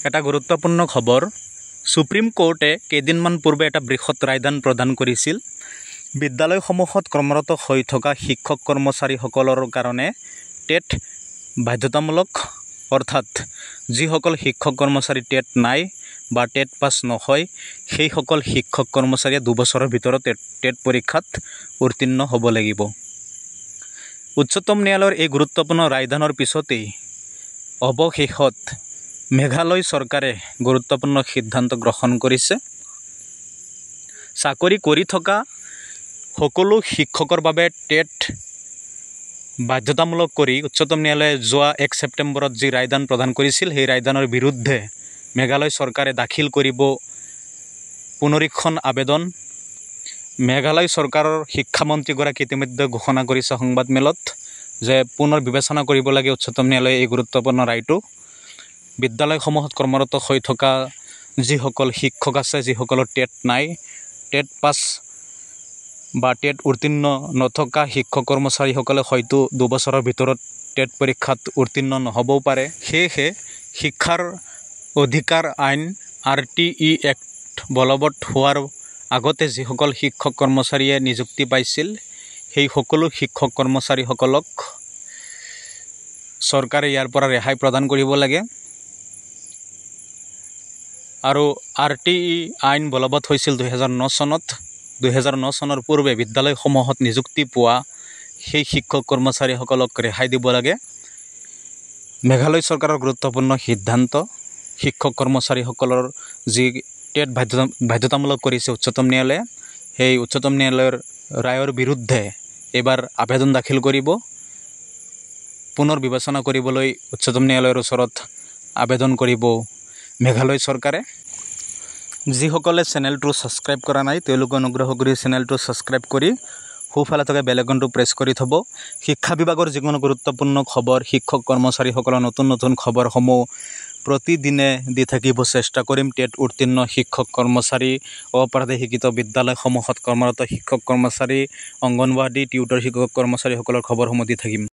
এটা গুৰুত্বপূৰ্ণ খবৰ। সুপ্ৰিম কোৰ্টে কেইদিনমান পূৰ্বে এটা বৃহৎ ৰায়দান প্ৰদান কৰিছিল। বিদ্যালয়সমূহত কৰ্মৰত হৈ থকা শিক্ষক কৰ্মচাৰীসকলৰ কাৰণে টেট বাধ্যতামূলক, অৰ্থাৎ যিসকল শিক্ষক কৰ্মচাৰী টেট নাই বা টেট পাছ নহয়, সেইসকল শিক্ষক কৰ্মচাৰীয়ে 2 বছৰৰ ভিতৰত টেট পৰীক্ষাত উত্তীৰ্ণ হ'ব লাগিব। উচ্চতম ন্যায়ালয়ৰ এই গুৰুত্বপূৰ্ণ ৰায়দানৰ পিছতেই অৱশেষত মেঘালয় চৰকাৰে গুৰুত্বপূৰ্ণ সিদ্ধান্ত গ্ৰহণ কৰিছে। চাকৰি কৰি থকা সকলো শিক্ষকৰ বাবে টেট বাধ্যতামূলক কৰি উচ্চতম ন্যায়ালয়ে যোৱা 1 ছেপ্টেম্বৰত যি ৰায়দান প্ৰদান কৰিছিল, সেই ৰায়দানৰ বিৰুদ্ধে মেঘালয় চৰকাৰে দাখিল কৰিব পুনৰীক্ষণ আবেদন। মেঘালয় চৰকাৰৰ শিক্ষামন্ত্ৰীগৰাকী ইতিমধ্যে ঘোষণা কৰিছে সংবাদমেলত যে পুনৰ বিবেচনা কৰিব লাগে উচ্চতম ন্যায়ালয়ে এই গুৰুত্বপূৰ্ণ ৰায়টো। বিদ্যালয়সমূহত কৰ্মৰত হৈ থকা যিসকল শিক্ষক আছে, যিসকলৰ টেট নাই, টেট পাছ বা টেট উত্তীৰ্ণ নথকা শিক্ষক কৰ্মচাৰীসকলে হয়তো 2 বছৰৰ ভিতৰত টেট পৰীক্ষাত উত্তীৰ্ণ নহ'বও পাৰে। সেয়েহে শিক্ষাৰ অধিকাৰ আইন RTE এক্ট বলবৎ হোৱাৰ আগতে যিসকল শিক্ষক কৰ্মচাৰীয়ে নিযুক্তি পাইছিল, সেই সকলো শিক্ষক কৰ্মচাৰীসকলক চৰকাৰে ইয়াৰ পৰা ৰেহাই প্ৰদান কৰিব লাগে। আৰু RTE আইন বলবৎ হৈছিল 2009 চনত। 2009 চনৰ পূৰ্বে বিদ্যালয়সমূহত নিযুক্তি পোৱা সেই শিক্ষক কৰ্মচাৰীসকলক ৰেহাই দিব লাগে। মেঘালয় চৰকাৰৰ গুৰুত্বপূৰ্ণ সিদ্ধান্ত। শিক্ষক কৰ্মচাৰীসকলৰ যি টেট বাধ্যতামূলক কৰিছে উচ্চতম ন্যায়ালয়ে, সেই উচ্চতম ন্যায়ালয়ৰ ৰায়ৰ বিৰুদ্ধে এইবাৰ আবেদন দাখিল কৰিব। পুনৰ বিবেচনা কৰিবলৈ উচ্চতম ন্যায়ালয়ৰ ওচৰত আবেদন কৰিব মেঘালয় চৰকাৰে। যিসকলে চেনেলটো ছাবস্ক্ৰাইব কৰা নাই, তেওঁলোকে অনুগ্ৰহ কৰি চেনেলটো ছাবস্ক্ৰাইব কৰি সোঁফালে থকা বেল আইকনটো প্ৰেছ কৰি থ'ব। শিক্ষা বিভাগৰ যিকোনো গুৰুত্বপূৰ্ণ খবৰ, শিক্ষক কৰ্মচাৰীসকলৰ নতুন নতুন খবৰসমূহ প্ৰতিদিনে দি থাকিব চেষ্টা কৰিম। টেট উত্তীৰ্ণ শিক্ষক কৰ্মচাৰী, অপ্ৰাদেশিকৃত বিদ্যালয়সমূহত কৰ্মৰত শিক্ষক কৰ্মচাৰী, অংগনৱাড়ী, টিউটৰ শিক্ষক কৰ্মচাৰীসকলৰ খবৰসমূহ দি থাকিম।